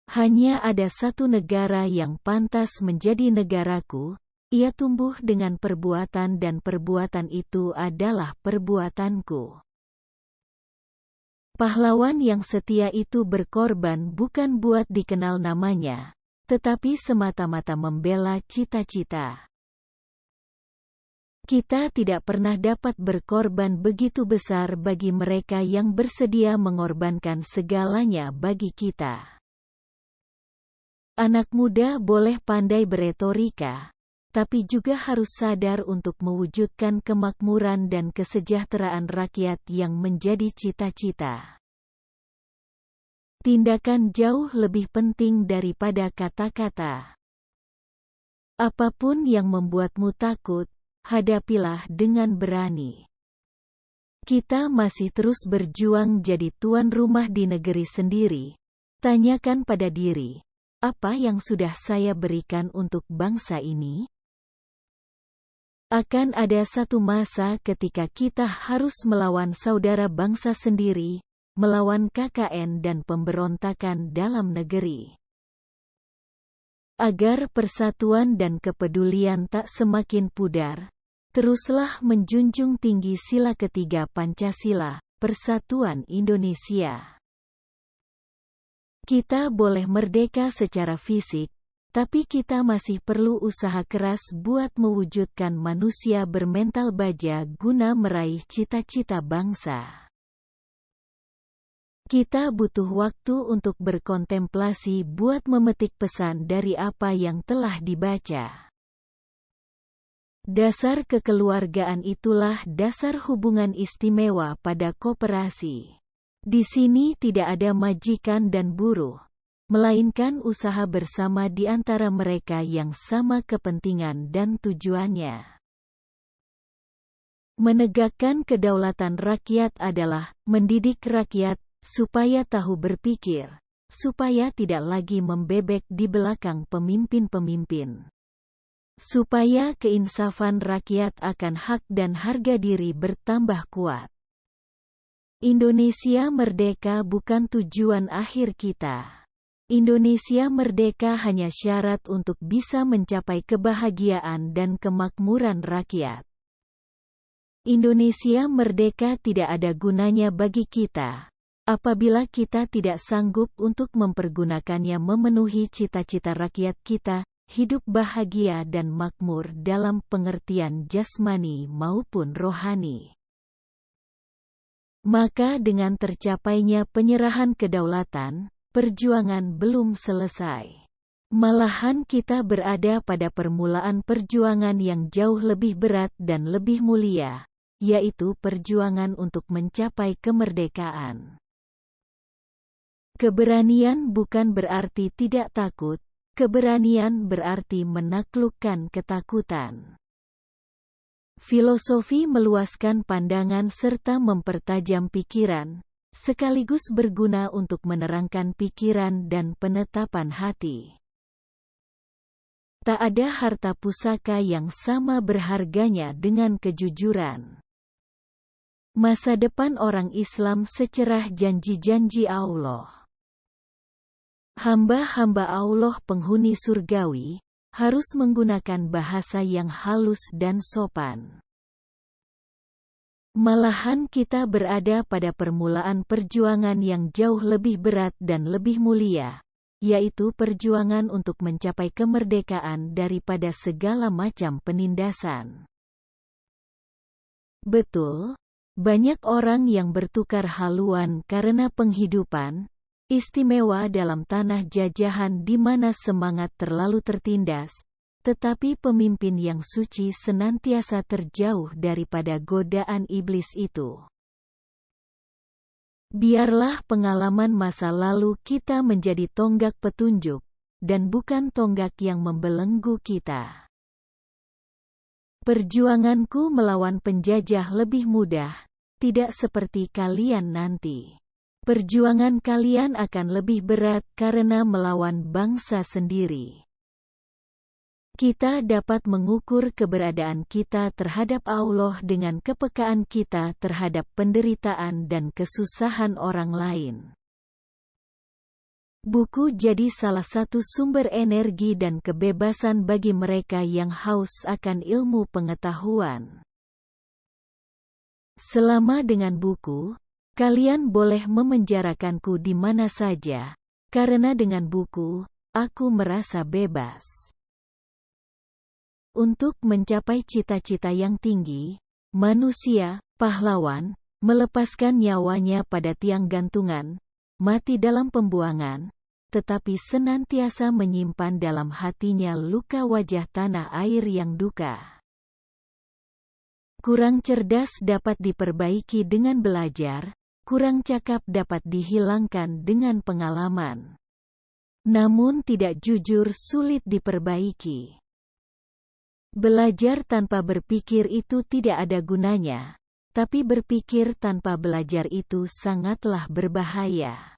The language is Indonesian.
Hanya ada satu negara yang pantas menjadi negaraku, ia tumbuh dengan perbuatan dan perbuatan itu adalah perbuatanku. Pahlawan yang setia itu berkorban bukan buat dikenal namanya, tetapi semata-mata membela cita-cita. Kita tidak pernah dapat berkorban begitu besar bagi mereka yang bersedia mengorbankan segalanya bagi kita. Anak muda boleh pandai beretorika, tapi juga harus sadar untuk mewujudkan kemakmuran dan kesejahteraan rakyat yang menjadi cita-cita. Tindakan jauh lebih penting daripada kata-kata. Apapun yang membuatmu takut, hadapilah dengan berani. Kita masih terus berjuang jadi tuan rumah di negeri sendiri. Tanyakan pada diri, apa yang sudah saya berikan untuk bangsa ini? Akan ada satu masa ketika kita harus melawan saudara bangsa sendiri, melawan KKN dan pemberontakan dalam negeri. Agar persatuan dan kepedulian tak semakin pudar, teruslah menjunjung tinggi sila ketiga Pancasila, Persatuan Indonesia. Kita boleh merdeka secara fisik, tapi kita masih perlu usaha keras buat mewujudkan manusia bermental baja guna meraih cita-cita bangsa. Kita butuh waktu untuk berkontemplasi buat memetik pesan dari apa yang telah dibaca. Dasar kekeluargaan itulah dasar hubungan istimewa pada koperasi. Di sini tidak ada majikan dan buruh, melainkan usaha bersama di antara mereka yang sama kepentingan dan tujuannya. Menegakkan kedaulatan rakyat adalah mendidik rakyat supaya tahu berpikir, supaya tidak lagi membebek di belakang pemimpin-pemimpin. Supaya keinsafan rakyat akan hak dan harga diri bertambah kuat. Indonesia merdeka bukan tujuan akhir kita. Indonesia merdeka hanya syarat untuk bisa mencapai kebahagiaan dan kemakmuran rakyat. Indonesia merdeka tidak ada gunanya bagi kita apabila kita tidak sanggup untuk mempergunakannya memenuhi cita-cita rakyat kita, hidup bahagia dan makmur dalam pengertian jasmani maupun rohani. Maka dengan tercapainya penyerahan kedaulatan, perjuangan belum selesai. Malahan kita berada pada permulaan perjuangan yang jauh lebih berat dan lebih mulia, yaitu perjuangan untuk mencapai kemerdekaan. Keberanian bukan berarti tidak takut, keberanian berarti menaklukkan ketakutan. Filosofi meluaskan pandangan serta mempertajam pikiran, sekaligus berguna untuk menerangkan pikiran dan penetapan hati. Tak ada harta pusaka yang sama berharganya dengan kejujuran. Masa depan orang Islam secerah janji-janji Allah. Hamba-hamba Allah penghuni surgawi harus menggunakan bahasa yang halus dan sopan. Malahan kita berada pada permulaan perjuangan yang jauh lebih berat dan lebih mulia, yaitu perjuangan untuk mencapai kemerdekaan daripada segala macam penindasan. Betul, banyak orang yang bertukar haluan karena penghidupan istimewa dalam tanah jajahan di mana semangat terlalu tertindas, tetapi pemimpin yang suci senantiasa terjauh daripada godaan iblis itu. Biarlah pengalaman masa lalu kita menjadi tonggak petunjuk, dan bukan tonggak yang membelenggu kita. Perjuanganku melawan penjajah lebih mudah, tidak seperti kalian nanti. Perjuangan kalian akan lebih berat karena melawan bangsa sendiri. Kita dapat mengukur keberadaan kita terhadap Allah dengan kepekaan kita terhadap penderitaan dan kesusahan orang lain. Buku jadi salah satu sumber energi dan kebebasan bagi mereka yang haus akan ilmu pengetahuan. Selama dengan buku, kalian boleh memenjarakanku di mana saja, karena dengan buku, aku merasa bebas. Untuk mencapai cita-cita yang tinggi, manusia, pahlawan, melepaskan nyawanya pada tiang gantungan, mati dalam pembuangan, tetapi senantiasa menyimpan dalam hatinya luka wajah tanah air yang duka. Kurang cerdas dapat diperbaiki dengan belajar, kurang cakap dapat dihilangkan dengan pengalaman. Namun tidak jujur sulit diperbaiki. Belajar tanpa berpikir itu tidak ada gunanya, tapi berpikir tanpa belajar itu sangatlah berbahaya.